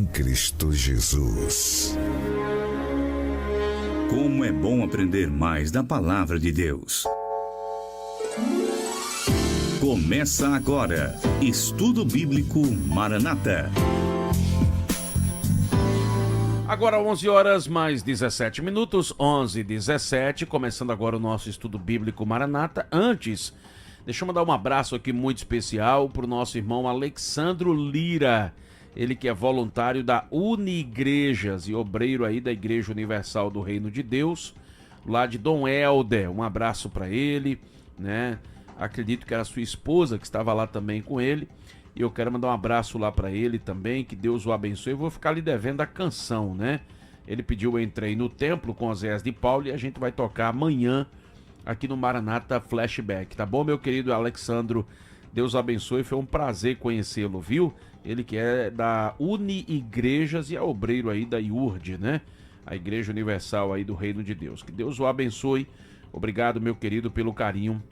Cristo Jesus. Como é bom aprender mais da Palavra de Deus. Começa agora, Estudo Bíblico Maranata. Agora 11 horas mais 17 minutos, 11h17, começando agora o nosso Estudo Bíblico Maranata. Antes, deixa eu mandar um abraço aqui muito especial para o nosso irmão Alexandro Lira. Ele que é voluntário da Unigrejas e obreiro aí da Igreja Universal do Reino de Deus, lá de Dom Helder. Um abraço para ele, né? Acredito que era sua esposa que estava lá também com ele. E eu quero mandar um abraço lá para ele também, que Deus o abençoe. Eu vou ficar lhe devendo a canção, né? Ele pediu Eu Entrei no Templo com Oséias de Paulo e a gente vai tocar amanhã aqui no Maranata Flashback, tá bom, meu querido Alexandro? Deus o abençoe, foi um prazer conhecê-lo, viu? Ele que é da Unigrejas e é obreiro aí da IURD, né? A Igreja Universal aí do Reino de Deus. Que Deus o abençoe. Obrigado, meu querido, pelo carinho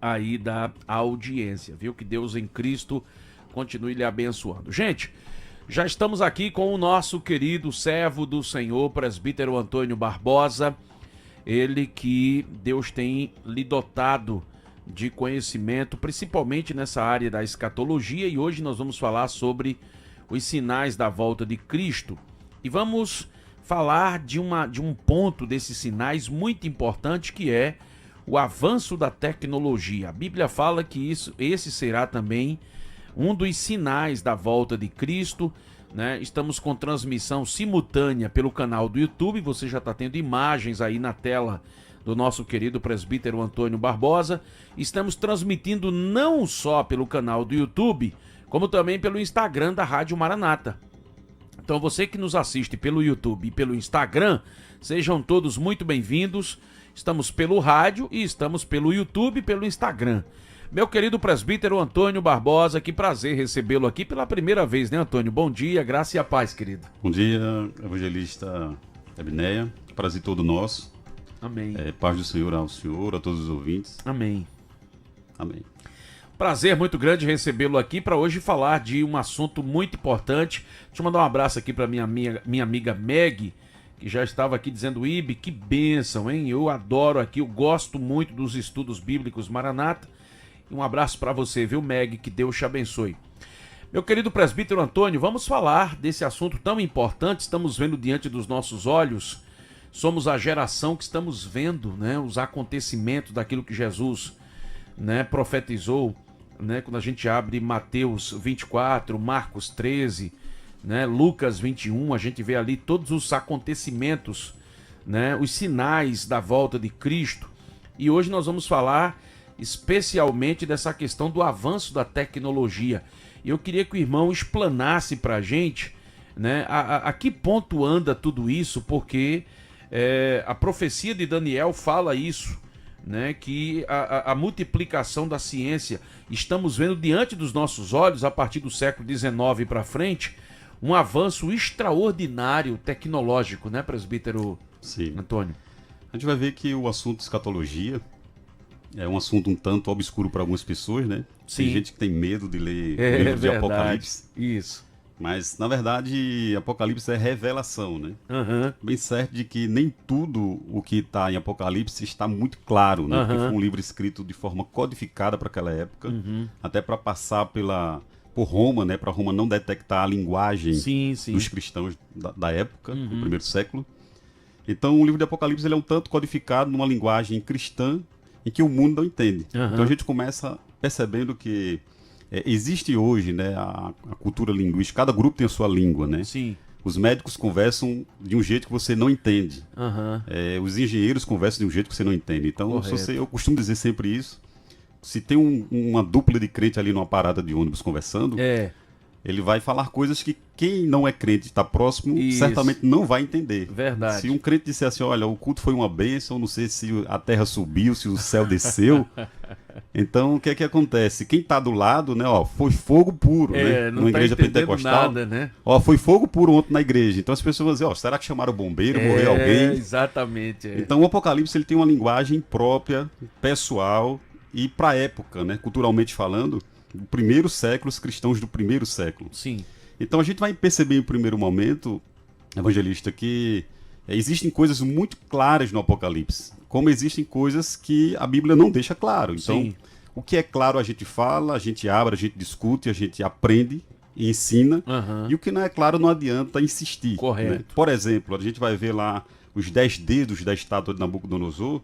aí da audiência, viu? Que Deus em Cristo continue lhe abençoando. Gente, já estamos aqui com o nosso querido servo do Senhor, presbítero Antônio Barbosa. Ele que Deus tem lhe dotado de conhecimento, principalmente nessa área da escatologia, e hoje nós vamos falar sobre os sinais da volta de Cristo. E vamos falar de um ponto desses sinais muito importante, que é o avanço da tecnologia. A Bíblia fala que esse será também um dos sinais da volta de Cristo, né? Estamos com transmissão simultânea pelo canal do YouTube, você já está tendo imagens aí na tela do nosso querido presbítero Antônio Barbosa. Estamos transmitindo não só pelo canal do YouTube, como também pelo Instagram da Rádio Maranata. Então você que nos assiste pelo YouTube e pelo Instagram, sejam todos muito bem-vindos. Estamos pelo rádio e estamos pelo YouTube e pelo Instagram. Meu querido presbítero Antônio Barbosa, que prazer recebê-lo aqui pela primeira vez, né, Antônio? Bom dia, graça e a paz, querido. Bom dia, evangelista Ebineia. Prazer todo nosso. Amém. Paz do Senhor ao senhor, a todos os ouvintes. Amém. Amém. Prazer muito grande recebê-lo aqui para hoje falar de um assunto muito importante. Deixa eu mandar um abraço aqui para minha amiga Meg, que já estava aqui dizendo: Ibe, que bênção, hein? Eu adoro aqui, eu gosto muito dos estudos bíblicos Maranata. E um abraço para você, viu, Meg? Que Deus te abençoe. Meu querido presbítero Antônio, vamos falar desse assunto tão importante. Estamos vendo diante dos nossos olhos. Somos a geração que estamos vendo, né, os acontecimentos daquilo que Jesus, né, profetizou, né, quando a gente abre Mateus 24, Marcos 13, né, Lucas 21, a gente vê ali todos os acontecimentos, né, os sinais da volta de Cristo. E hoje nós vamos falar especialmente dessa questão do avanço da tecnologia. E eu queria que o irmão explanasse para a gente, né, a que ponto anda tudo isso, porque a profecia de Daniel fala isso, né, que a multiplicação da ciência, estamos vendo diante dos nossos olhos, a partir do século XIX para frente, um avanço extraordinário tecnológico, né, presbítero Sim. Antônio? A gente vai ver que o assunto escatologia é um assunto um tanto obscuro para algumas pessoas, né? Sim. Tem gente que tem medo de ler o livro de Apocalipse. Isso. Mas, na verdade, Apocalipse é revelação, né? Uhum. Bem certo de que nem tudo o que está em Apocalipse está muito claro, né? Porque foi um livro escrito de forma codificada para aquela época, até para passar por Roma, né? Para Roma não detectar a linguagem dos cristãos da época, do primeiro século. Então, o livro de Apocalipse ele é um tanto codificado numa linguagem cristã em que o mundo não entende. Então, a gente começa percebendo que existe hoje, né, a cultura linguística, cada grupo tem a sua língua, né? Sim. Os médicos conversam de um jeito que você não entende. Os engenheiros conversam de um jeito que você não entende. Então, eu costumo dizer sempre isso. Se tem uma dupla de crente ali numa parada de ônibus conversando, ele vai falar coisas que quem não é crente está próximo, certamente não vai entender. Verdade. Se um crente disser assim, olha, o culto foi uma bênção, não sei se a terra subiu, se o céu desceu. Então, o que é que acontece? Quem está do lado, né, ó, foi fogo puro, né? Não numa tá igreja pentecostal. Nada, né? Ó, foi fogo puro ontem na igreja. Então as pessoas vão dizer, ó, será que chamaram o bombeiro, morreu alguém? Exatamente. Então o Apocalipse ele tem uma linguagem própria, pessoal e para a época, né, culturalmente falando, do primeiro século, os cristãos do primeiro século. Sim. Então a gente vai perceber em primeiro momento, evangelista, que existem coisas muito claras no Apocalipse, como existem coisas que a Bíblia não deixa claro. Então, Sim. o que é claro a gente fala, a gente abre, a gente discute, a gente aprende e ensina. Aham. E o que não é claro não adianta insistir. Correto. Né? Por exemplo, a gente vai ver lá os 10 dedos da estátua de Nabucodonosor,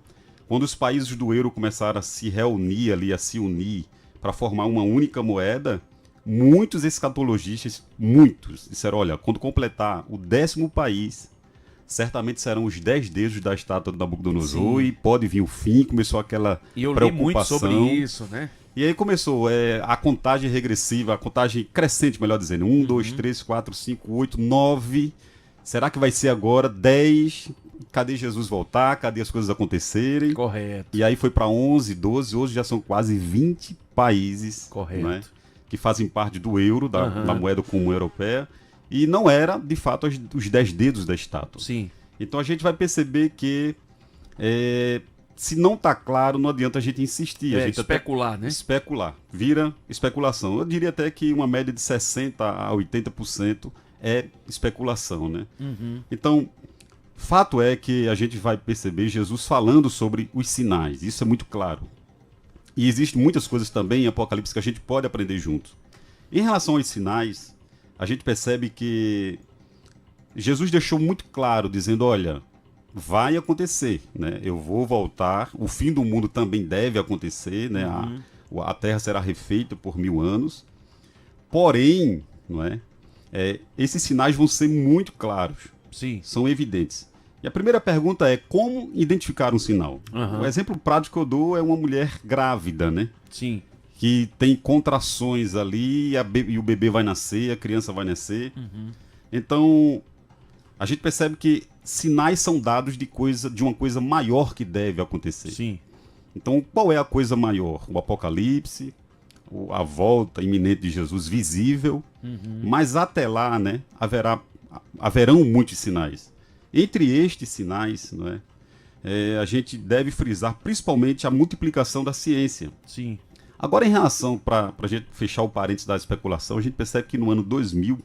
quando os países do euro começaram a se reunir ali, a se unir para formar uma única moeda, muitos escatologistas, muitos, disseram, olha, quando completar o 10º país, certamente serão os 10 dedos da estátua de Nabucodonosor. Sim. E pode vir o fim, começou aquela E eu li preocupação. muito sobre isso, né? E aí começou a contagem regressiva, a contagem crescente, melhor dizendo. 1, 2, 3, 4, 5, 8, 9. Será que vai ser agora 10? Cadê Jesus voltar? Cadê as coisas acontecerem? Correto. E aí foi para 11, 12, hoje já são quase 20 países. Correto. Né, que fazem parte do euro, da moeda comum europeia. E não era, de fato, os 10 dedos da estátua. Sim. Então a gente vai perceber que se não está claro, não adianta a gente insistir. A gente especular, né? Especular. Vira especulação. Eu diria até que uma média de 60% a 80% é especulação, né? Uhum. Então, fato é que a gente vai perceber Jesus falando sobre os sinais. Isso é muito claro. E existem muitas coisas também em Apocalipse que a gente pode aprender junto. Em relação aos sinais, a gente percebe que Jesus deixou muito claro, dizendo, olha, vai acontecer, né? Eu vou voltar, o fim do mundo também deve acontecer, né? A terra será refeita por 1000 anos. Porém, não é? Esses sinais vão ser muito claros. Sim. São evidentes. E a primeira pergunta é como identificar um sinal? O exemplo prático que eu dou é uma mulher grávida, né? Sim. Que tem contrações ali e o bebê vai nascer, a criança vai nascer. Então, a gente percebe que sinais são dados de uma coisa maior que deve acontecer. Sim. Então, qual é a coisa maior? O Apocalipse, a volta iminente de Jesus visível, mas até lá, né, haverão muitos sinais. Entre estes sinais, não é, a gente deve frisar principalmente a multiplicação da ciência. Sim. Agora, em relação, para a gente fechar o parênteses da especulação, a gente percebe que no ano 2000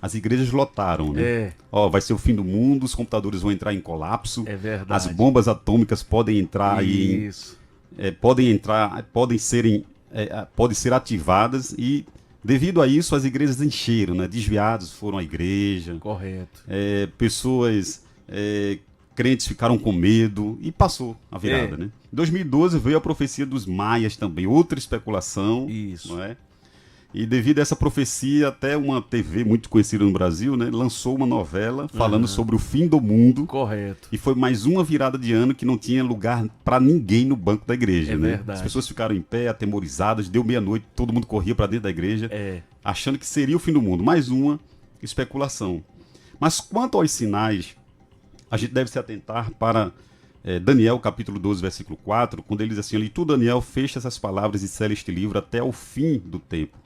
as igrejas lotaram, né? Vai ser o fim do mundo, os computadores vão entrar em colapso. É verdade. As bombas atômicas podem entrar Isso. podem ser ativadas e, devido a isso, as igrejas encheram, né? Desviados foram à igreja. Correto. Pessoas crentes ficaram com medo e passou a virada, né? Em 2012 veio a profecia dos maias também, outra especulação. Isso. Não é? E devido a essa profecia, até uma TV muito conhecida no Brasil, né, lançou uma novela falando sobre o fim do mundo. Correto. E foi mais uma virada de ano que não tinha lugar para ninguém no banco da igreja, né? Verdade. As pessoas ficaram em pé, atemorizadas, deu meia-noite, todo mundo corria para dentro da igreja, achando que seria o fim do mundo. Mais uma especulação. Mas quanto aos sinais, a gente deve se atentar para Daniel, capítulo 12, versículo 4, quando ele diz assim, ali, tu, Daniel, fecha essas palavras e sela este livro até o fim do tempo.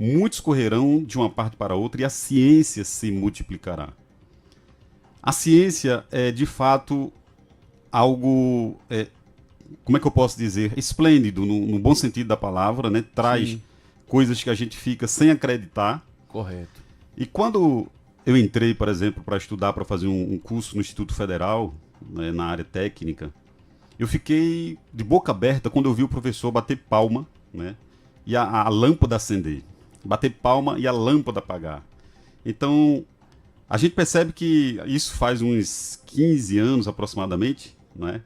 Muitos correrão de uma parte para outra e a ciência se multiplicará. A ciência é, de fato, algo, como é que eu posso dizer, esplêndido, no bom sentido da palavra, né? Traz coisas que a gente fica sem acreditar. Correto. E quando eu entrei, por exemplo, para estudar, para fazer um curso no Instituto Federal, né, na área técnica, eu fiquei de boca aberta quando eu vi o professor bater palma, né, e a lâmpada acender. Bater palma e a lâmpada apagar. Então, a gente percebe que isso faz uns 15 anos aproximadamente, né?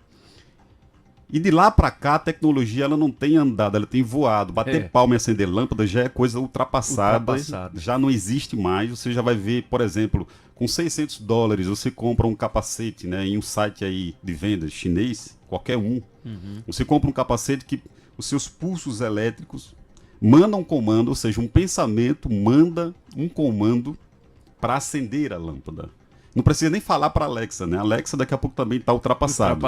E de lá para cá a tecnologia ela não tem andado, ela tem voado. Bater palma e acender lâmpada já é coisa ultrapassada. Já não existe mais. Você já vai ver, por exemplo, com $600 você compra um capacete, né, em um site aí de vendas chinês, qualquer um. Você compra um capacete que os seus pulsos elétricos mandam um comando, ou seja, um pensamento manda um comando para acender a lâmpada. Não precisa nem falar para a Alexa, né? A Alexa daqui a pouco também está ultrapassada.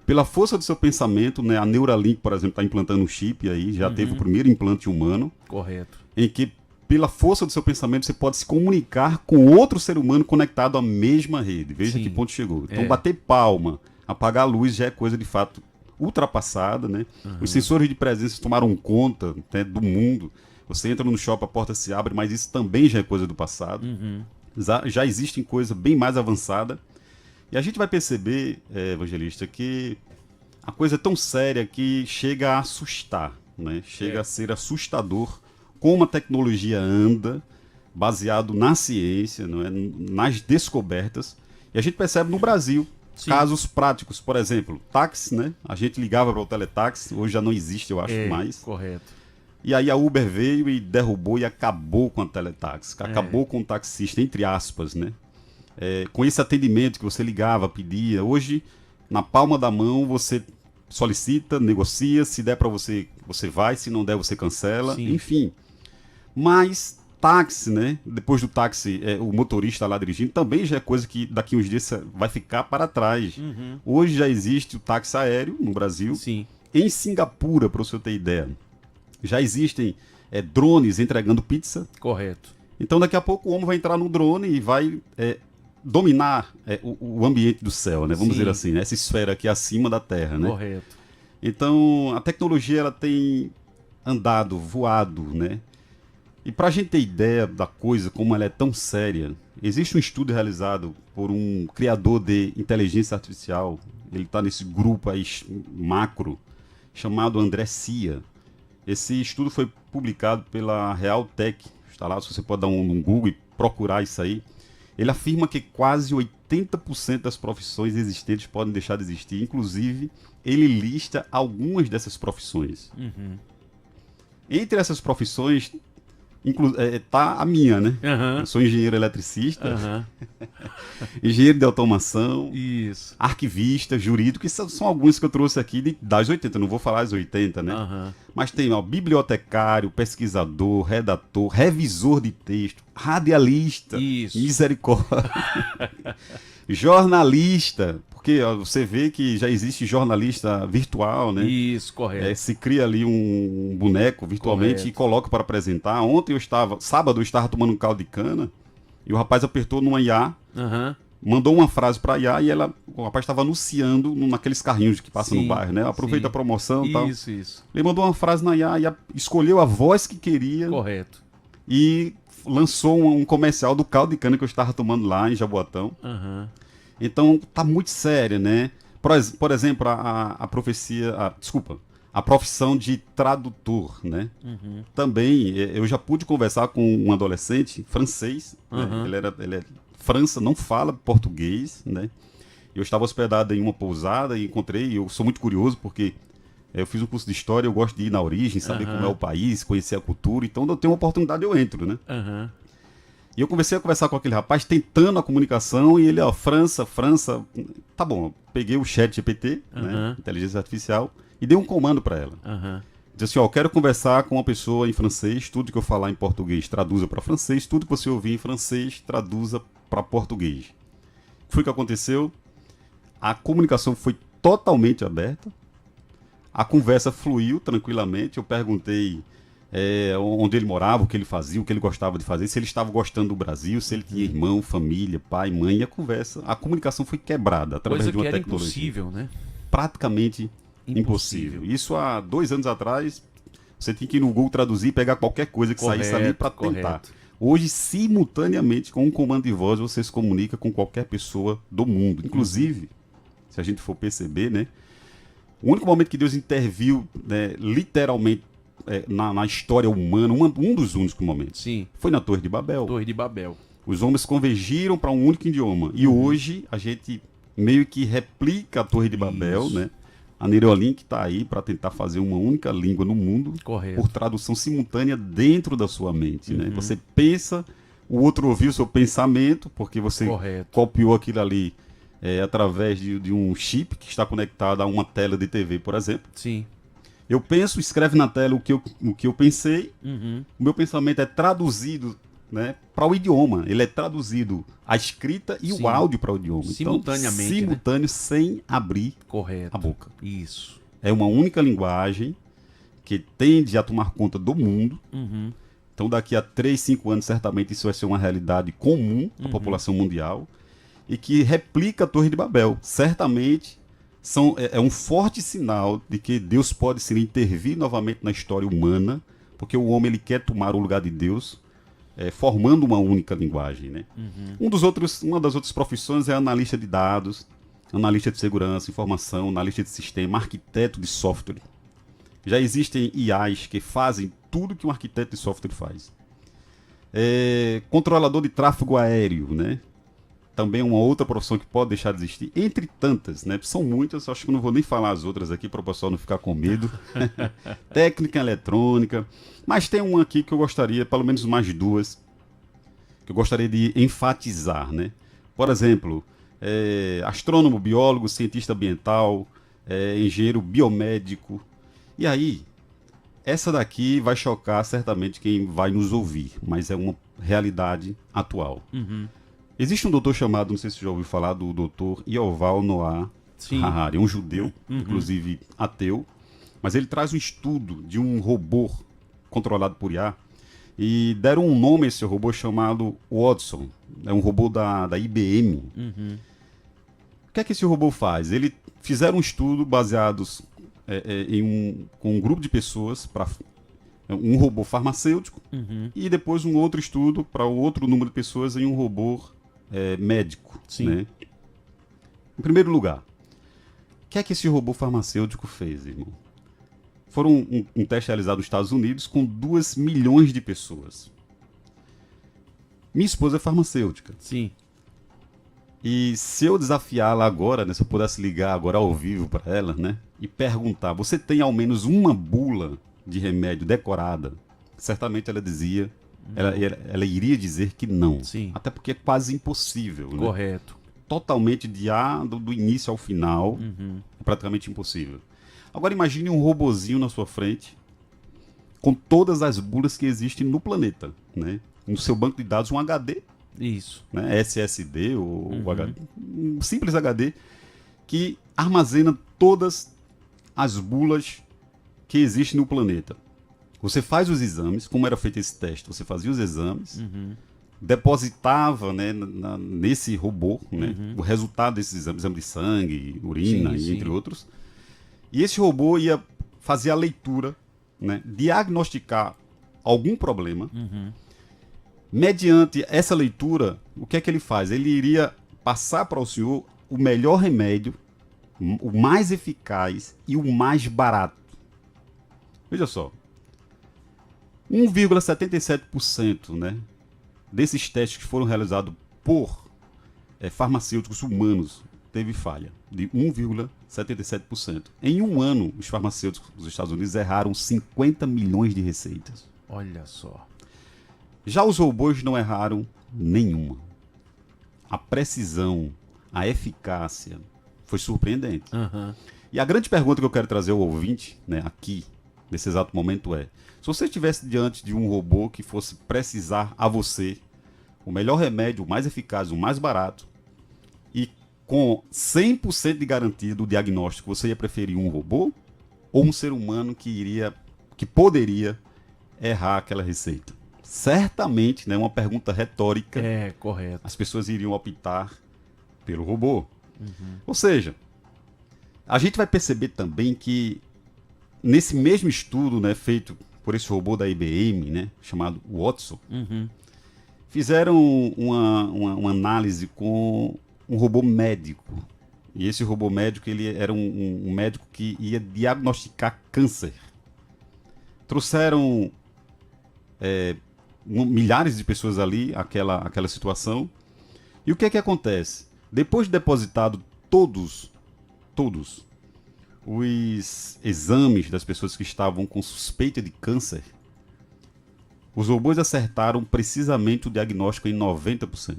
Pela força do seu pensamento, né? A Neuralink, por exemplo, está implantando um chip aí, já teve o primeiro implante humano. Correto. Em que, pela força do seu pensamento, você pode se comunicar com outro ser humano conectado à mesma rede. Veja que ponto chegou. Então, bater palma, apagar a luz já é coisa, de fato, ultrapassada, né? Os sensores de presença tomaram conta, né, do mundo. Você entra no shopping, a porta se abre, mas isso também já é coisa do passado. Já existem coisas bem mais avançadas. E a gente vai perceber, Evangelista, que a coisa é tão séria que chega a assustar, né? Chega a ser assustador como a tecnologia anda, baseado na ciência, não é? Nas descobertas. E a gente percebe no Brasil casos práticos. Por exemplo, táxi, né? A gente ligava para o teletaxi, hoje já não existe, eu acho, mais. Correto. E aí a Uber veio e derrubou e acabou com a teletaxi. Acabou com o taxista, entre aspas, né? Com esse atendimento que você ligava, pedia. Hoje, na palma da mão, você solicita, negocia. Se der para você, você vai. Se não der, você cancela. Sim. Enfim. Mas táxi, né? Depois do táxi, o motorista lá dirigindo, também já é coisa que daqui uns dias vai ficar para trás. Hoje já existe o táxi aéreo no Brasil. Sim. Em Singapura, para o senhor ter ideia, já existem drones entregando pizza. Correto. Então daqui a pouco o homem vai entrar no drone e vai dominar o ambiente do céu, né? Vamos dizer assim, né? Essa esfera aqui acima da Terra, né? Correto. Então a tecnologia ela tem andado, voado, né? E para a gente ter ideia da coisa, como ela é tão séria, existe um estudo realizado por um criador de inteligência artificial, ele está nesse grupo aí macro, chamado André Cia. Esse estudo foi publicado pela Realtech, está lá, se você pode dar um Google e procurar isso aí. Ele afirma que quase 80% das profissões existentes podem deixar de existir, inclusive ele lista algumas dessas profissões. Entre essas profissões tá a minha, né? Eu sou engenheiro eletricista, engenheiro de automação, Isso. arquivista, jurídico, que são alguns que eu trouxe aqui das 80, não vou falar as 80, né? Mas tem bibliotecário, pesquisador, redator, revisor de texto, radialista, misericórdia, jornalista, porque você vê que já existe jornalista virtual, né? Isso, correto. Se cria ali um boneco virtualmente e coloca para apresentar. Sábado eu estava tomando um caldo de cana e o rapaz apertou numa IA, mandou uma frase para a IA e o rapaz estava anunciando naqueles carrinhos que passam no bairro, né? Aproveita a promoção e tal. Isso. Ele mandou uma frase na IA e escolheu a voz que queria. Correto. E lançou um comercial do caldo de cana que eu estava tomando lá em Jaboatão. Então, tá muito séria, né? Por exemplo, a profissão de tradutor, né? Também, eu já pude conversar com um adolescente francês, né? Ele é França, não fala português, né? Eu estava hospedado em uma pousada e eu sou muito curioso porque eu fiz um curso de história, eu gosto de ir na origem, saber como é o país, conhecer a cultura, então eu tenho uma oportunidade, eu entro, né? E eu comecei a conversar com aquele rapaz, tentando a comunicação, e ele, França, tá bom, eu peguei o chat GPT, né, inteligência artificial, e dei um comando para ela. Disse assim, eu quero conversar com uma pessoa em francês, tudo que eu falar em português, traduza para francês, tudo que você ouvir em francês, traduza para português. O que foi que aconteceu? A comunicação foi totalmente aberta, a conversa fluiu tranquilamente, eu perguntei onde ele morava, o que ele fazia, o que ele gostava de fazer, se ele estava gostando do Brasil, se ele tinha irmão, família, pai, mãe, e a comunicação foi quebrada através de uma tecnologia. Coisa que era impossível, né? Praticamente impossível. Isso há 2 anos atrás, você tinha que ir no Google traduzir e pegar qualquer coisa que saísse ali para tentar. Hoje, simultaneamente, com um comando de voz, você se comunica com qualquer pessoa do mundo. Inclusive, se a gente for perceber, né? O único momento que Deus interviu, né, literalmente, na história humana, um dos únicos momentos, foi na Torre de Babel. Os homens convergiram para um único idioma. E hoje a gente meio que replica a Torre de Babel, né? A Neuralink está aí para tentar fazer uma única língua no mundo, por tradução simultânea dentro da sua mente, né? Você pensa, o outro ouviu o seu pensamento, porque você copiou aquilo ali através de um chip que está conectado a uma tela de TV, por exemplo. Eu penso, escreve na tela o que eu pensei, o meu pensamento é traduzido, né, para o idioma. Ele é traduzido a escrita e o áudio para o idioma. Simultaneamente. Então, simultâneo, né? Sem abrir a boca. Isso. É uma única linguagem que tende a tomar conta do mundo. Então, daqui a 3, 5 anos, certamente isso vai ser uma realidade comum à população mundial e que replica a Torre de Babel. Certamente é um forte sinal de que Deus pode se intervir novamente na história humana porque o homem ele quer tomar o lugar de Deus, formando uma única linguagem, né? Uma das outras profissões é analista de dados, analista de segurança, informação, analista de sistema, arquiteto de software. Já existem IAs que fazem tudo que um arquiteto de software faz. Controlador de tráfego aéreo, né? Também uma outra profissão que pode deixar de existir, entre tantas, né? São muitas, acho que não vou nem falar as outras aqui para o pessoal não ficar com medo. Técnica eletrônica, mas tem uma aqui que eu gostaria, pelo menos mais duas, que eu gostaria de enfatizar, né? Por exemplo, astrônomo, biólogo, cientista ambiental, engenheiro biomédico. E aí, essa daqui vai chocar certamente quem vai nos ouvir, mas é uma realidade atual. Existe um doutor chamado, não sei se você já ouviu falar, do doutor Yuval Noah Harari, um judeu, inclusive ateu, mas ele traz um estudo de um robô controlado por IA e deram um nome a esse robô chamado Watson, é um robô da IBM. O que é que esse robô faz? Eles fizeram um estudo baseados com um grupo de pessoas para um robô farmacêutico e depois um outro estudo para outro número de pessoas em um robô médico. Sim. Né? Em primeiro lugar, o que é que esse robô farmacêutico fez, irmão? Foram um teste realizado nos Estados Unidos com 2 milhões de pessoas. Minha esposa é farmacêutica. Sim. E se eu desafiá-la agora, né, se eu pudesse ligar agora ao vivo para ela, né, e perguntar, você tem ao menos uma bula de remédio decorada? Certamente ela dizia, ela iria dizer que não. Sim. Até porque é quase impossível. Né? Correto. Totalmente do início ao final, é praticamente impossível. Agora imagine um robozinho na sua frente, com todas as bulas que existem no planeta, né? No seu banco de dados, um HD, Isso. né? SSD ou HD, um simples HD que armazena todas as bulas que existem no planeta. Você faz os exames, como era feito esse teste? Você fazia os exames, depositava, né, nesse robô, né, o resultado desses exames, exame de sangue, urina, Sim, entre outros. E esse robô ia fazer a leitura, né, diagnosticar algum problema. Mediante essa leitura, o que é que ele faz? Ele iria passar para o senhor o melhor remédio, o mais eficaz e o mais barato. Veja só. 1,77%, né, desses testes que foram realizados por farmacêuticos humanos teve falha, de 1,77%. Em um ano, os farmacêuticos dos Estados Unidos erraram 50 milhões de receitas. Olha só. Já os robôs não erraram nenhuma. A precisão, a eficácia foi surpreendente. E a grande pergunta que eu quero trazer ao ouvinte, né, aqui, nesse exato momento é: se você estivesse diante de um robô que fosse precisar a você o melhor remédio, o mais eficaz, o mais barato, e com 100% de garantia do diagnóstico, você ia preferir um robô ou um ser humano que poderia errar aquela receita? Certamente, né, uma pergunta retórica. É, correto. As pessoas iriam optar pelo robô. Ou seja, a gente vai perceber também que nesse mesmo estudo, né, feito por esse robô da IBM, né, chamado Watson, fizeram uma análise com um robô médico. E esse robô médico, ele era um médico que ia diagnosticar câncer. Trouxeram milhares de pessoas ali, aquela situação. E o que é que acontece? Depois de depositado todos os exames das pessoas que estavam com suspeita de câncer, os robôs acertaram precisamente o diagnóstico em 90%.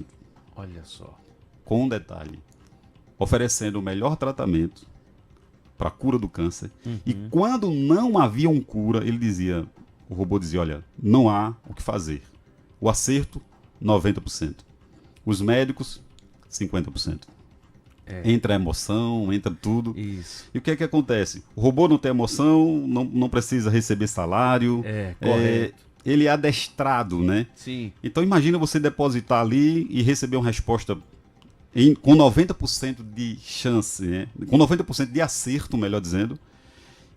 Olha só. Com um detalhe: oferecendo o melhor tratamento para a cura do câncer. E quando não havia cura, o robô dizia: olha, não há o que fazer. O acerto, 90%. Os médicos, 50%. Entra a emoção, entra tudo. Isso. E o que é que acontece? O robô não tem emoção, não precisa receber salário. Correto. Ele é adestrado, né? Sim. Então imagina você depositar ali e receber uma resposta com 90% de chance, né? Com 90% de acerto, melhor dizendo.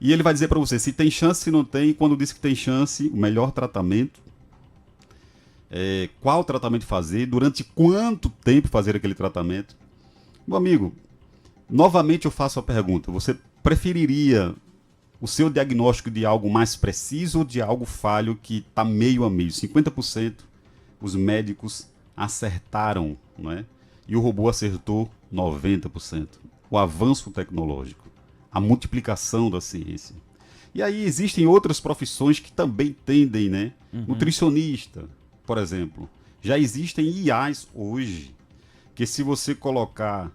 E ele vai dizer para você se tem chance, se não tem, e quando diz que tem chance, o melhor tratamento, qual tratamento fazer, durante quanto tempo fazer aquele tratamento. Meu amigo, novamente eu faço a pergunta, você preferiria o seu diagnóstico de algo mais preciso ou de algo falho que está meio a meio? 50% os médicos acertaram, não é? E o robô acertou 90%. O avanço tecnológico, a multiplicação da ciência. E aí existem outras profissões que também tendem, né? Nutricionista, por exemplo. Já existem IAs hoje, que se você colocar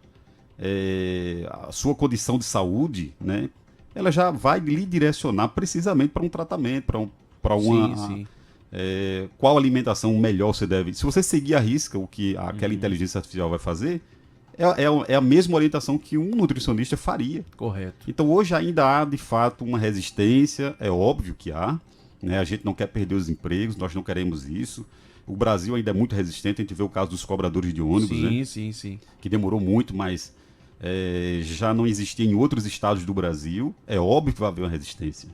a sua condição de saúde, né? Ela já vai lhe direcionar precisamente para um tratamento, para uma... Sim. Qual alimentação melhor você deve... Se você seguir à risca o que aquela inteligência artificial vai fazer, é a mesma orientação que um nutricionista faria. Correto. Então hoje ainda há, de fato, uma resistência, é óbvio que há, né? A gente não quer perder os empregos, nós não queremos isso. O Brasil ainda é muito resistente, a gente vê o caso dos cobradores de ônibus, né? Sim. Que demorou muito, mas já não existia em outros estados do Brasil. É óbvio que vai haver uma resistência.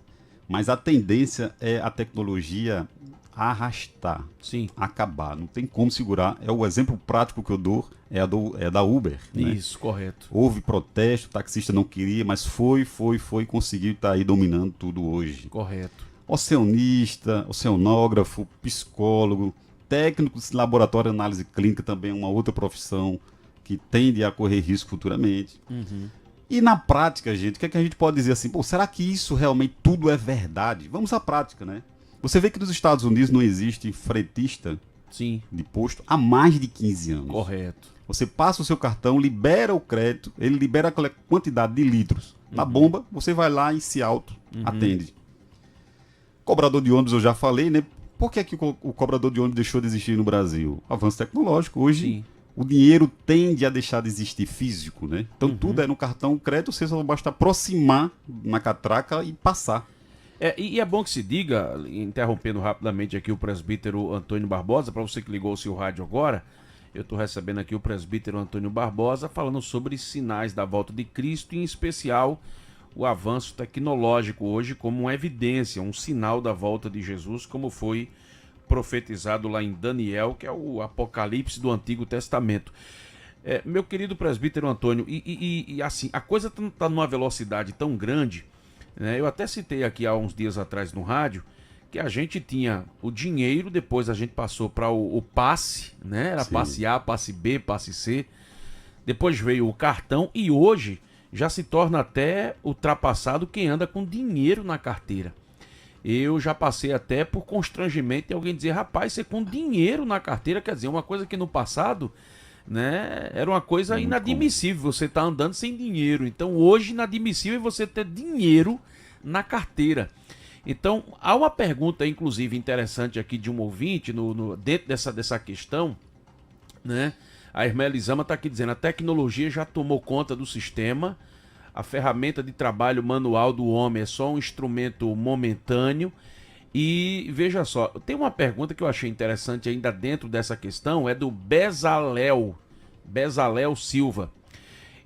Mas a tendência é a tecnologia arrastar, Sim. acabar. Não tem como segurar. O exemplo prático que eu dou é da Uber. Isso, né? correto. Houve protesto, o taxista não queria, mas foi, conseguiu estar aí dominando tudo hoje. Correto. Oceanista, oceanógrafo, psicólogo, técnico de laboratório de análise clínica também é uma outra profissão que tende a correr risco futuramente. E na prática, gente, o que é que a gente pode dizer assim? Pô, será que isso realmente tudo é verdade? Vamos à prática, né? Você vê que nos Estados Unidos não existe fretista Sim. de posto há mais de 15 anos. Correto. Você passa o seu cartão, libera o crédito, ele libera aquela quantidade de litros na bomba, você vai lá e se auto-atende. Cobrador de ônibus eu já falei, né? Por que o cobrador de ônibus deixou de existir no Brasil? Avanço tecnológico. Hoje, Sim. o dinheiro tende a deixar de existir físico, né? Então tudo é no cartão crédito, você só basta aproximar na catraca e passar. E é bom que se diga, interrompendo rapidamente aqui o presbítero Antônio Barbosa, para você que ligou o seu rádio agora, eu estou recebendo aqui o presbítero Antônio Barbosa falando sobre sinais da volta de Cristo, em especial o avanço tecnológico hoje como uma evidência, um sinal da volta de Jesus, como foi profetizado lá em Daniel, que é o Apocalipse do Antigo Testamento. Meu querido presbítero Antônio, e assim, a coisa está numa velocidade tão grande, né? Eu até citei aqui há uns dias atrás no rádio, que a gente tinha o dinheiro, depois a gente passou para o passe, né? Era passe A, passe B, passe C, depois veio o cartão e hoje já se torna até ultrapassado quem anda com dinheiro na carteira. Eu já passei até por constrangimento de alguém dizer, rapaz, você com dinheiro na carteira, quer dizer, uma coisa que no passado, né, era uma coisa inadmissível, você tá andando sem dinheiro. Então hoje inadmissível é você ter dinheiro na carteira. Então há uma pergunta, inclusive, interessante aqui de um ouvinte, dentro dessa questão, né? A irmã Elisama está aqui dizendo, a tecnologia já tomou conta do sistema, a ferramenta de trabalho manual do homem é só um instrumento momentâneo. E veja só, tem uma pergunta que eu achei interessante ainda dentro dessa questão, é do Bezalel Silva.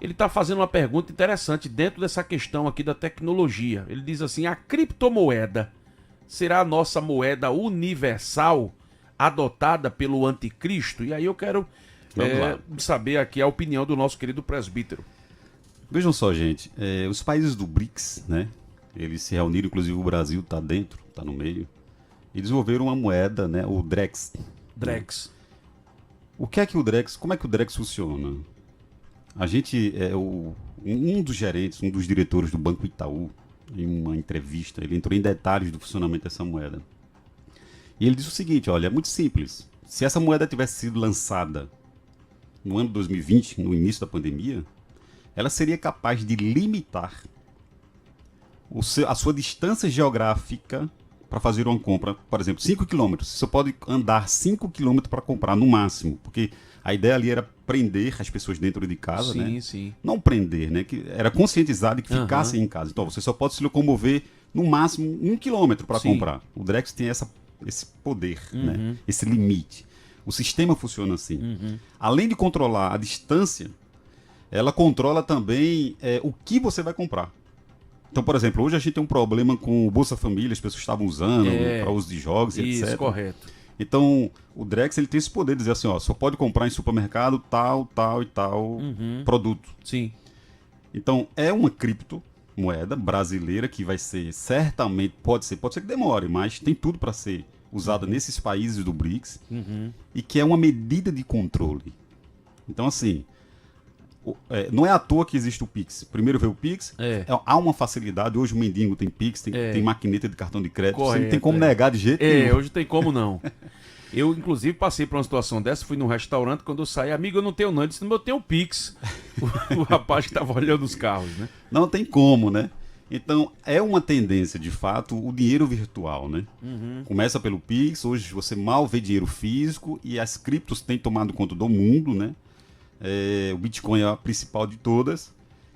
Ele está fazendo uma pergunta interessante dentro dessa questão aqui da tecnologia. Ele diz assim, a criptomoeda será a nossa moeda universal adotada pelo anticristo? E aí eu quero saber aqui a opinião do nosso querido presbítero. Vejam só, gente, os países do BRICS, né? Eles se reuniram, inclusive o Brasil está dentro, está no meio, e desenvolveram uma moeda, né? O Drex. Drex. O que é que o Drex, como é que o Drex funciona? A gente, um dos gerentes, um dos diretores do Banco Itaú, em uma entrevista, ele entrou em detalhes do funcionamento dessa moeda. E ele disse o seguinte, olha, é muito simples. Se essa moeda tivesse sido lançada no ano de 2020, no início da pandemia, ela seria capaz de limitar a sua distância geográfica para fazer uma compra, por exemplo, 5 km. Você pode andar 5 km para comprar no máximo, porque a ideia ali era prender as pessoas dentro de casa, né? Sim. Não prender, né? Que era conscientizar de que ficassem em casa. Então, você só pode se locomover no máximo 1 km para comprar. O Drex tem esse poder, né? Esse limite. O sistema funciona assim. Além de controlar a distância, ela controla também o que você vai comprar. Então, por exemplo, hoje a gente tem um problema com o Bolsa Família, as pessoas estavam usando para uso de jogos e etc. Isso, correto. Então, o Drex ele tem esse poder de dizer assim, ó, só pode comprar em supermercado tal, tal e tal produto. Sim. Então, é uma criptomoeda brasileira que vai ser, certamente, pode ser que demore, mas tem tudo para ser usada nesses países do BRICS e que é uma medida de controle. Então, assim, não é à toa que existe o Pix. Primeiro veio o Pix, há uma facilidade. Hoje o mendigo tem Pix, tem maquineta de cartão de crédito. Correto, você não tem como negar de jeito nenhum. Hoje tem como não. Eu, inclusive, passei por uma situação dessa, fui num restaurante, quando eu saí, amigo, eu não tenho não. Ele disse, eu tenho o Pix. O rapaz que estava olhando os carros, né? Não tem como, né? Então, é uma tendência, de fato, o dinheiro virtual, né? Começa pelo Pix, hoje você mal vê dinheiro físico e as criptos têm tomado conta do mundo, né? O Bitcoin é a principal de todas.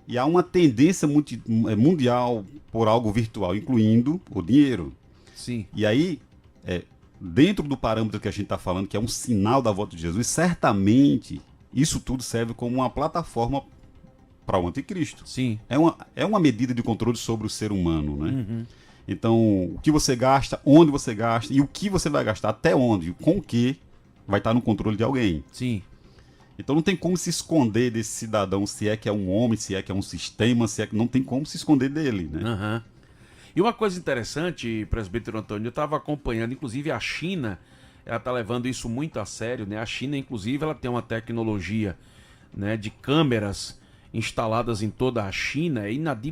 E há uma tendência mundial por algo virtual, incluindo o dinheiro. Sim. E aí, dentro do parâmetro que a gente está falando, que é um sinal da volta de Jesus, certamente isso tudo serve como uma plataforma para o anticristo. Sim. É uma medida de controle sobre o ser humano, né? Então, o que você gasta, onde você gasta e o que você vai gastar, até onde, com o que, vai estar no controle de alguém. Sim. Então não tem como se esconder desse cidadão, se é que é um homem, se é que é um sistema, se é que não tem como se esconder dele, né? E uma coisa interessante, presbítero Antônio, eu estava acompanhando, inclusive a China, ela está levando isso muito a sério, né? A China, inclusive, ela tem uma tecnologia, né, de câmeras instaladas em toda a China.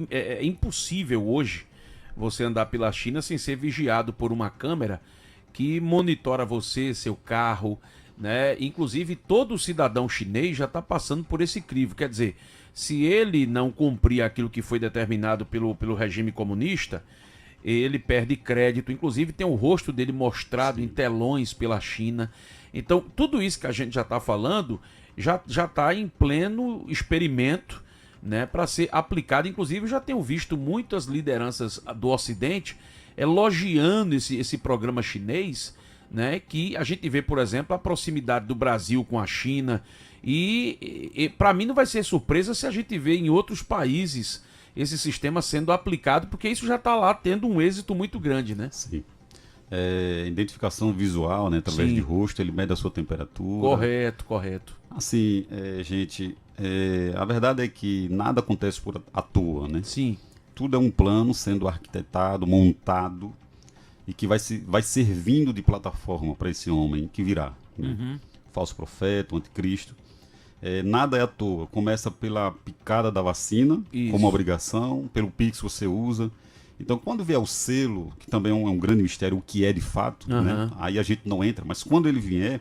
É impossível hoje você andar pela China sem ser vigiado por uma câmera que monitora você, seu carro, né? Inclusive todo cidadão chinês já está passando por esse crivo. Quer dizer, se ele não cumprir aquilo que foi determinado pelo regime comunista, ele perde crédito. Inclusive tem o rosto dele mostrado em telões pela China. Então tudo isso que a gente já está falando já está em pleno experimento, né, para ser aplicado. Inclusive já tenho visto muitas lideranças do Ocidente elogiando esse programa chinês, né, que a gente vê, por exemplo, a proximidade do Brasil com a China, e para mim não vai ser surpresa se a gente vê em outros países esse sistema sendo aplicado, porque isso já está lá tendo um êxito muito grande, né? Sim. Identificação visual, né, através de rosto, ele mede a sua temperatura. Correto. Assim, gente, a verdade é que nada acontece à toa, né? Sim. Tudo é um plano sendo arquitetado, montado, e que vai servindo de plataforma para esse homem que virá. Né? Falso profeta, o anticristo. Nada é à toa. Começa pela picada da vacina, como obrigação, pelo Pix que você usa. Então, quando vier o selo, que também é um grande mistério, o que é de fato, né? Aí a gente não entra, mas quando ele vier,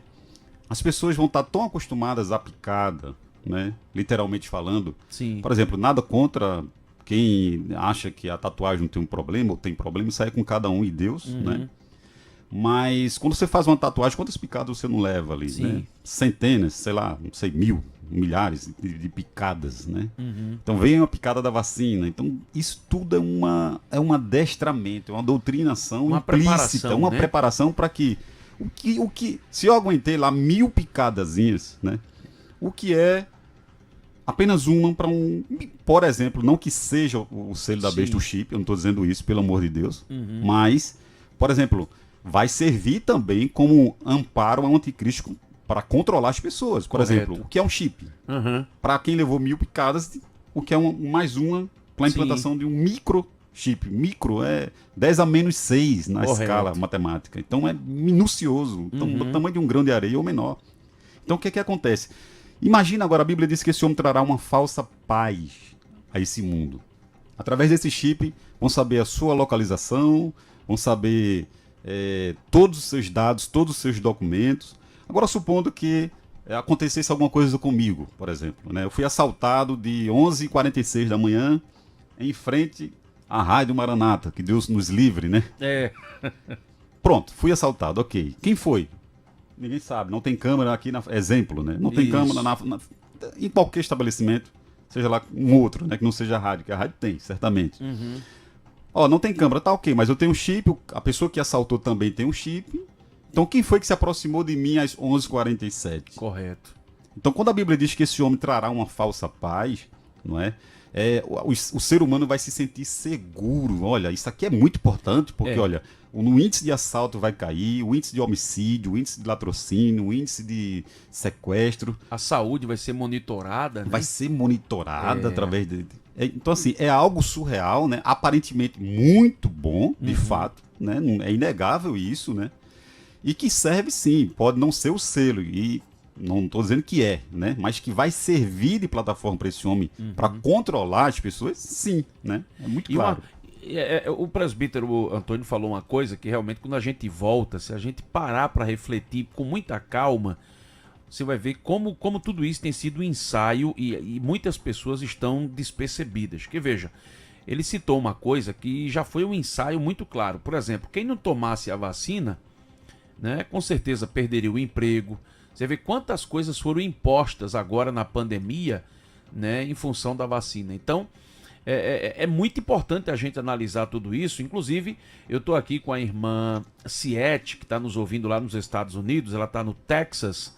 as pessoas vão estar tão acostumadas à picada, né? Literalmente falando. Sim. Por exemplo, nada contra quem acha que a tatuagem não tem um problema, ou tem problema, isso aí é com cada um e Deus, né? Mas quando você faz uma tatuagem, quantas picadas você não leva ali, né? Centenas, sei lá, não sei, milhares de picadas, né? Então vem a picada da vacina. Então isso tudo é um adestramento, é uma doutrinação uma implícita, uma preparação para que se eu aguentei lá 1000 picadazinhas, né? O que é apenas uma para por exemplo, não que seja o selo da besta, o chip, eu não estou dizendo isso, pelo amor de Deus, mas, por exemplo, vai servir também como amparo ao anticristo para controlar as pessoas. Por exemplo, o que é um chip? Para quem levou 1000 picadas, o que é mais uma para a implantação de um microchip. Micro é 10 a menos 6 na escala matemática. Então é minucioso, do tamanho de um grão de areia ou menor. Então o que acontece? Imagina agora, a Bíblia diz que esse homem trará uma falsa paz a esse mundo. Através desse chip, vão saber a sua localização, vão saber todos os seus dados, todos os seus documentos. Agora, supondo que acontecesse alguma coisa comigo, por exemplo, né? Eu fui assaltado de 11h46 da manhã em frente à Rádio Maranata, que Deus nos livre, né? Pronto, fui assaltado, ok. Quem foi? Ninguém sabe, não tem câmera aqui, exemplo, né? Não tem câmera em qualquer estabelecimento, seja lá um outro, né? Que não seja a rádio, que a rádio tem, certamente. Não tem câmera, tá ok, mas eu tenho um chip, a pessoa que assaltou também tem um chip. Então quem foi que se aproximou de mim às 11h47? Correto. Então quando a Bíblia diz que esse homem trará uma falsa paz, não é? O ser humano vai se sentir seguro. Olha, isso aqui é muito importante, porque, olha, o índice de assalto vai cair, o índice de homicídio, o índice de latrocínio, o índice de sequestro. A saúde vai ser monitorada, né? Vai ser monitorada através de... Então, assim, é algo surreal, né? Aparentemente muito bom, de fato, né? É inegável isso, né? E que serve, sim, pode não ser o selo, e não estou dizendo que é, né? Mas que vai servir de plataforma para esse homem, para controlar as pessoas, sim, né? É muito claro. O presbítero Antônio falou uma coisa que realmente, quando a gente volta, se a gente parar para refletir com muita calma, você vai ver como tudo isso tem sido um ensaio e muitas pessoas estão despercebidas. Que veja, ele citou uma coisa que já foi um ensaio muito claro. Por exemplo, quem não tomasse a vacina, né, com certeza perderia o emprego. Você vê quantas coisas foram impostas agora na pandemia, né, em função da vacina. Então, é muito importante a gente analisar tudo isso. Inclusive, eu estou aqui com a irmã Ciete, que está nos ouvindo lá nos Estados Unidos. Ela está no Texas.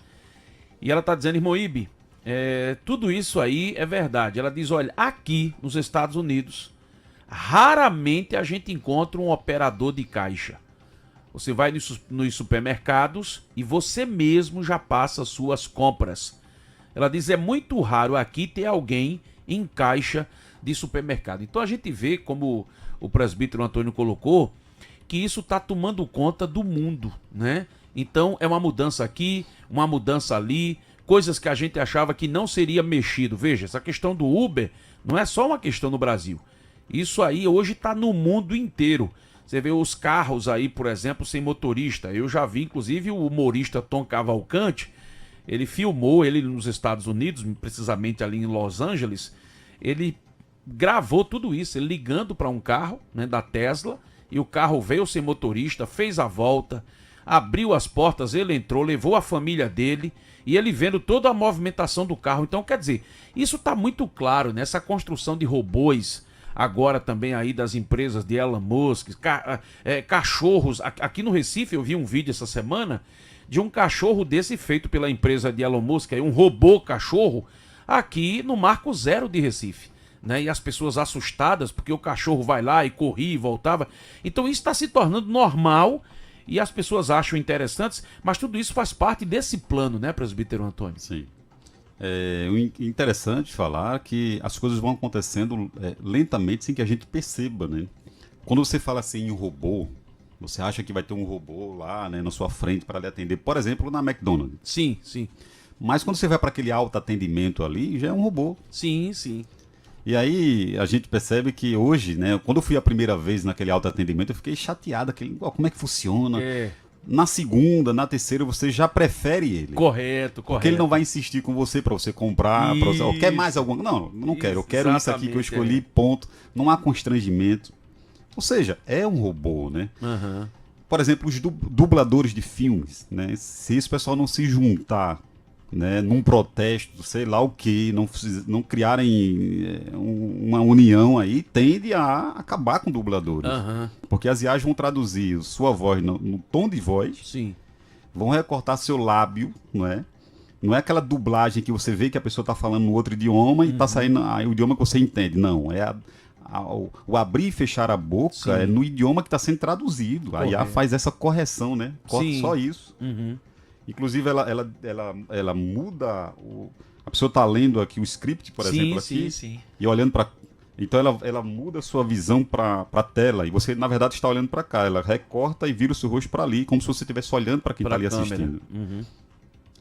E ela está dizendo, irmão Ibe, tudo isso aí é verdade. Ela diz, olha, aqui nos Estados Unidos, raramente a gente encontra um operador de caixa. Você vai nos supermercados e você mesmo já passa suas compras. Ela diz, é muito raro aqui ter alguém em caixa de supermercado. Então a gente vê, como o presbítero Antônio colocou, que isso está tomando conta do mundo, né? Então é uma mudança aqui, uma mudança ali, coisas que a gente achava que não seria mexido. Veja, essa questão do Uber não é só uma questão no Brasil. Isso aí hoje está no mundo inteiro. Você vê os carros aí, por exemplo, sem motorista. Eu já vi, inclusive, o humorista Tom Cavalcante, ele filmou, ele nos Estados Unidos, precisamente ali em Los Angeles, ele gravou tudo isso, ele ligando para um carro, né, da Tesla, e o carro veio sem motorista, fez a volta, abriu as portas, ele entrou, levou a família dele, e ele vendo toda a movimentação do carro. Então, quer dizer, isso está muito claro, né? Essa construção de robôs, agora também aí das empresas de Elon Musk, cachorros. Aqui no Recife eu vi um vídeo essa semana de um cachorro desse feito pela empresa de Elon Musk, um robô cachorro, aqui no Marco Zero de Recife. Né? E as pessoas assustadas porque o cachorro vai lá e corria e voltava. Então isso está se tornando normal e as pessoas acham interessantes, mas tudo isso faz parte desse plano, né, presbítero Antônio? Sim. O interessante falar que as coisas vão acontecendo lentamente sem que a gente perceba, né? Quando você fala assim em robô, você acha que vai ter um robô lá, né, na sua frente para lhe atender, por exemplo, na McDonald's. Sim, sim. Mas quando você vai para aquele autoatendimento ali, já é um robô. Sim, sim. E aí a gente percebe que hoje, né, quando eu fui a primeira vez naquele autoatendimento, eu fiquei chateado, como é que funciona? Na segunda, na terceira, você já prefere ele. Correto. Porque ele não vai insistir com você para você comprar, pra você, quer mais alguma? Não quero, eu quero isso aqui que eu escolhi, ponto. Não há constrangimento. Ou seja, é um robô, né? Uhum. Por exemplo, os dubladores de filmes, né? Se esse pessoal não se juntar, né, num protesto, sei lá o que, não criarem uma união aí, tende a acabar com dubladores. Uhum. Porque as IAs vão traduzir sua voz no tom de voz, sim, vão recortar seu lábio, não é? Não é aquela dublagem que você vê que a pessoa está falando no outro idioma e está saindo o idioma que você entende. Não, o abrir e fechar a boca sim, é no idioma que está sendo traduzido. Correto. A IA faz essa correção, né? Corta sim, só isso. Uhum. Inclusive, ela muda. A pessoa está lendo aqui o script, por exemplo, aqui, sim. E olhando para. Então, ela muda a sua visão para a tela. E você, na verdade, está olhando para cá. Ela recorta e vira o seu rosto para ali, como se você estivesse olhando para quem está ali assistindo. Uhum.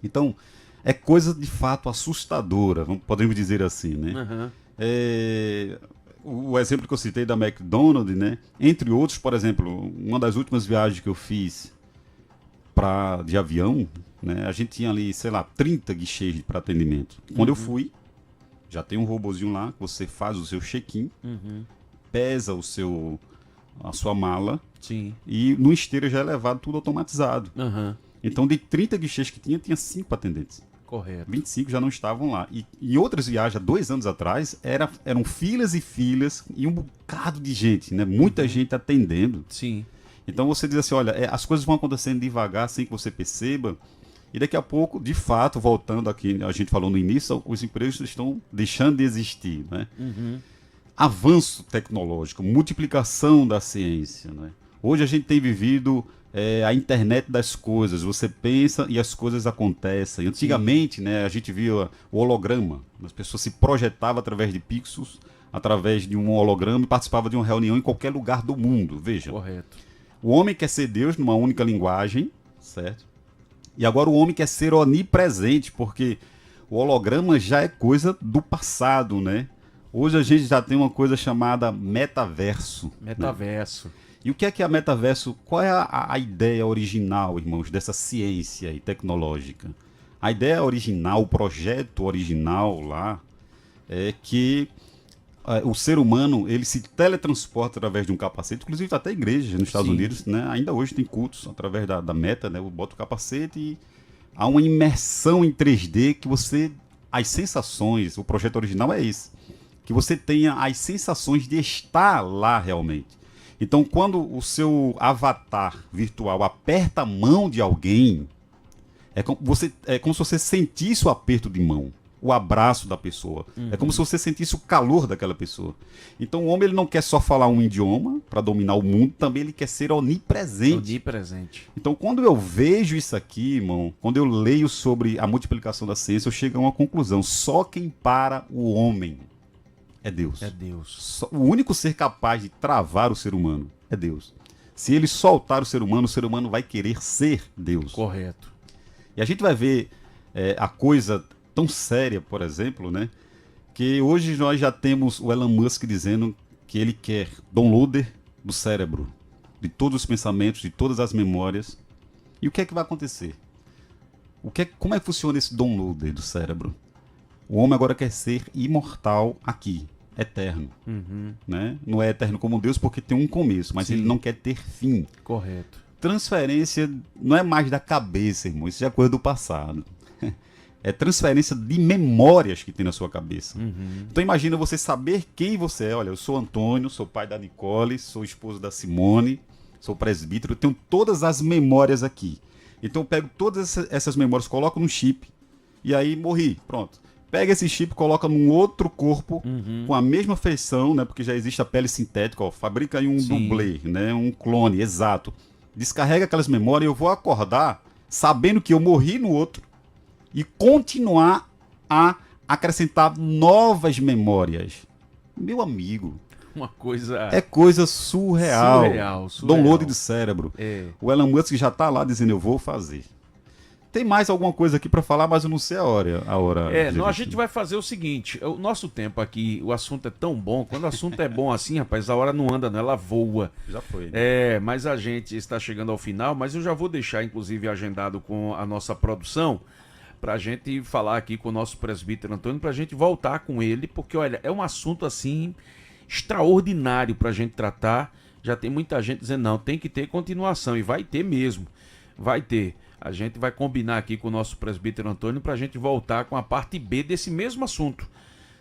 Então, é coisa de fato assustadora, podemos dizer assim, né? Uhum. O exemplo que eu citei da McDonald's, né? Entre outros, por exemplo, uma das últimas viagens que eu fiz de avião, né, a gente tinha ali, sei lá, 30 guichês para atendimento. Quando eu fui, já tem um robozinho lá, que você faz o seu check-in, pesa a sua mala, sim, e no esteiro já é levado tudo automatizado. Uhum. Então, de 30 guichês que tinha 5 atendentes. Correto. 25 já não estavam lá. E em outras viagens, há 2 anos atrás, eram filas e filas e um bocado de gente, né? Muita gente atendendo. Sim. Então você diz assim, olha, as coisas vão acontecendo devagar, sem que você perceba, E daqui a pouco, de fato, voltando aqui, a gente falou no início, os empregos estão deixando de existir, né? Avanço tecnológico, multiplicação da ciência, né? Hoje a gente tem vivido a internet das coisas. Você pensa e as coisas acontecem. Antigamente, né, a gente via o holograma. As pessoas se projetavam através de pixels, através de um holograma e participavam de uma reunião em qualquer lugar do mundo. Veja. Correto. O homem quer ser Deus numa única linguagem, certo? E agora o homem quer ser onipresente, porque o holograma já é coisa do passado, né? Hoje a gente já tem uma coisa chamada metaverso. Metaverso. Né? E o que é a metaverso? Qual é a ideia original, irmãos, dessa ciência e tecnológica? A ideia original, o projeto original lá, é que o ser humano ele se teletransporta através de um capacete, inclusive até igrejas nos Estados Unidos, né? Ainda hoje tem cultos através da Meta, né? Bota o capacete e há uma imersão em 3D que você... As sensações, o projeto original é esse, que você tenha as sensações de estar lá realmente. Então, quando o seu avatar virtual aperta a mão de alguém, é como se você sentisse o aperto de mão, o abraço da pessoa. É como se você sentisse o calor daquela pessoa. Então, o homem ele não quer só falar um idioma para dominar o mundo, também ele quer ser onipresente. Onipresente. Então, quando eu vejo isso aqui, irmão, quando eu leio sobre a multiplicação da ciência, eu chego a uma conclusão. Só quem para o homem é Deus. É Deus. O único ser capaz de travar o ser humano é Deus. Se ele soltar o ser humano vai querer ser Deus. Correto. E a gente vai ver a coisa tão séria, por exemplo, né? Que hoje nós já temos o Elon Musk dizendo que ele quer downloader do cérebro, de todos os pensamentos, de todas as memórias. E o que é que vai acontecer? Como é que funciona esse downloader do cérebro? O homem agora quer ser imortal aqui, eterno. Né? Não é eterno como Deus porque tem um começo, mas ele não quer ter fim. Correto. Transferência não é mais da cabeça, irmão. Isso já é coisa do passado. É transferência de memórias que tem na sua cabeça. Então imagina você saber quem você é. Olha, eu sou Antônio, sou pai da Nicole, sou esposo da Simone, sou presbítero, eu tenho todas as memórias aqui. Então eu pego todas essas memórias, coloco num chip e aí morri, pronto. Pega esse chip, coloca num outro corpo com a mesma feição, né? Porque já existe a pele sintética, ó, fabrica aí um dublê, né? Um clone, exato. Descarrega aquelas memórias e eu vou acordar sabendo que eu morri no outro e continuar a acrescentar novas memórias. Meu amigo, Uma coisa... é coisa surreal. Surreal. Download do cérebro. É. O Elon Musk já tá lá dizendo, eu vou fazer. Tem mais alguma coisa aqui para falar, mas eu não sei a hora. A gente vai fazer o seguinte, o nosso tempo aqui, o assunto é tão bom, quando o assunto é bom assim, rapaz, a hora não anda, não, ela voa. Já foi. Né? Mas a gente está chegando ao final, mas eu já vou deixar, inclusive, agendado com a nossa produção, pra gente falar aqui com o nosso presbítero Antônio, pra gente voltar com ele, porque, olha, é um assunto, assim, extraordinário pra gente tratar. Já tem muita gente dizendo, não, tem que ter continuação, e vai ter mesmo, vai ter. A gente vai combinar aqui com o nosso presbítero Antônio para a gente voltar com a parte B desse mesmo assunto.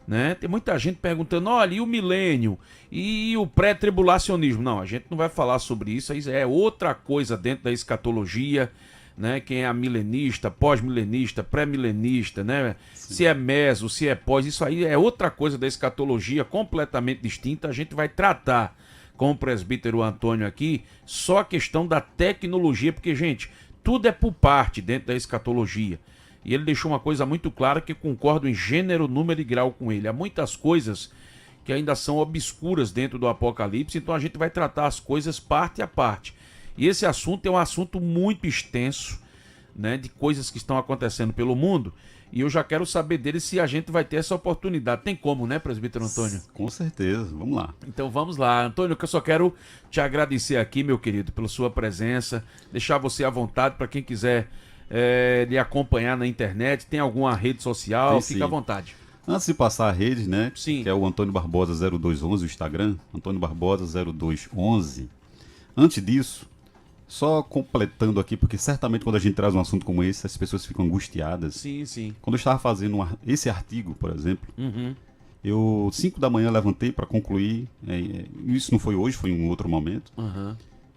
Né? Tem muita gente perguntando, olha, e o milênio? E o pré-tribulacionismo? Não, a gente não vai falar sobre isso, isso é outra coisa dentro da escatologia, né? Quem é milenista, pós-milenista, pré-milenista, né? Se é meso, se é pós, isso aí é outra coisa da escatologia, completamente distinta. A gente vai tratar com o presbítero Antônio aqui só a questão da tecnologia, porque, gente... Tudo é por parte dentro da escatologia. E ele deixou uma coisa muito clara que eu concordo em gênero, número e grau com ele. Há muitas coisas que ainda são obscuras dentro do Apocalipse, então a gente vai tratar as coisas parte a parte. E esse assunto é um assunto muito extenso, né, de coisas que estão acontecendo pelo mundo. E eu já quero saber dele se a gente vai ter essa oportunidade. Tem como, né, presbítero Antônio? Com certeza, vamos lá. Então vamos lá. Antônio, que eu só quero te agradecer aqui, meu querido, pela sua presença. Deixar você à vontade para quem quiser lhe acompanhar na internet. Tem alguma rede social? Fica à vontade. Antes de passar a rede, né, Sim. Que é o Antônio Barbosa 0211, o Instagram, Antônio Barbosa 0211. Antes disso, só completando aqui, porque certamente quando a gente traz um assunto como esse, as pessoas ficam angustiadas. Sim, sim. Quando eu estava fazendo esse artigo, por exemplo, eu 5 da manhã levantei para concluir, isso não foi hoje, foi em um outro momento,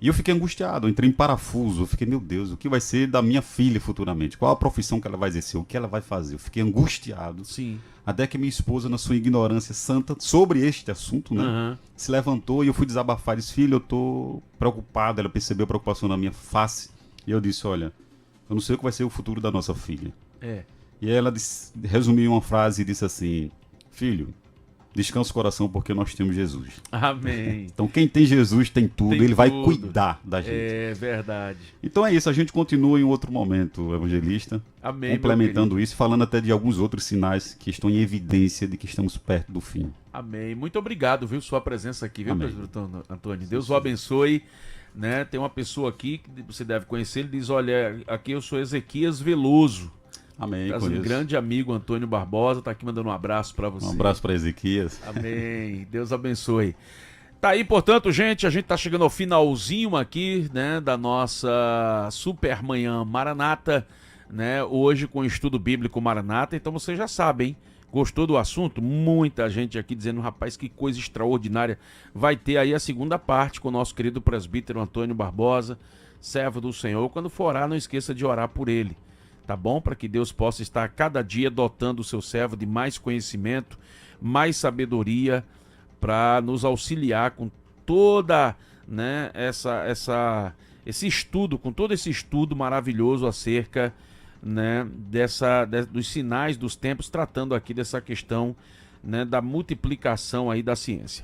E eu fiquei angustiado, eu entrei em parafuso. Eu fiquei, meu Deus, o que vai ser da minha filha futuramente? Qual a profissão que ela vai exercer? O que ela vai fazer? Eu fiquei angustiado. Sim. Até que minha esposa, na sua ignorância santa sobre este assunto, né, se levantou e eu fui desabafar. Disse, filho, eu tô preocupado. Ela percebeu a preocupação na minha face. E eu disse, olha, eu não sei o que vai ser o futuro da nossa filha. E aí ela resumiu uma frase e disse assim, filho, descansa o coração porque nós temos Jesus. Amém. Então quem tem Jesus tem tudo, Tem ele vai tudo. cuidar da gente. É verdade. Então é isso, a gente continua em outro momento, evangelista, Amém, complementando isso, falando até de alguns outros sinais que estão em evidência de que estamos perto do fim. Amém. Muito obrigado, viu, sua presença aqui, viu, Amém. presbítero Antônio? Deus o abençoe. Né? Tem uma pessoa aqui que você deve conhecer, ele diz, olha, aqui eu sou Ezequias Veloso. Amém, Um conheço. grande amigo Antônio Barbosa, tá aqui mandando um abraço para você. Um abraço para Ezequias. Amém. Deus abençoe. Tá aí, portanto, gente, a gente tá chegando ao finalzinho aqui, né, da nossa Super Manhã Maranata, né, hoje com o Estudo Bíblico Maranata. Então você já sabe, hein? Gostou do assunto? Muita gente aqui dizendo, rapaz, que coisa extraordinária. Vai ter aí a segunda parte com o nosso querido presbítero Antônio Barbosa, servo do Senhor. Quando for orar, não esqueça de orar por ele. Tá bom? Para que Deus possa estar cada dia dotando o seu servo de mais conhecimento, mais sabedoria, para nos auxiliar com toda, né, esse estudo, com todo esse estudo maravilhoso acerca, né, dos sinais dos tempos, tratando aqui dessa questão, né, da multiplicação aí da ciência.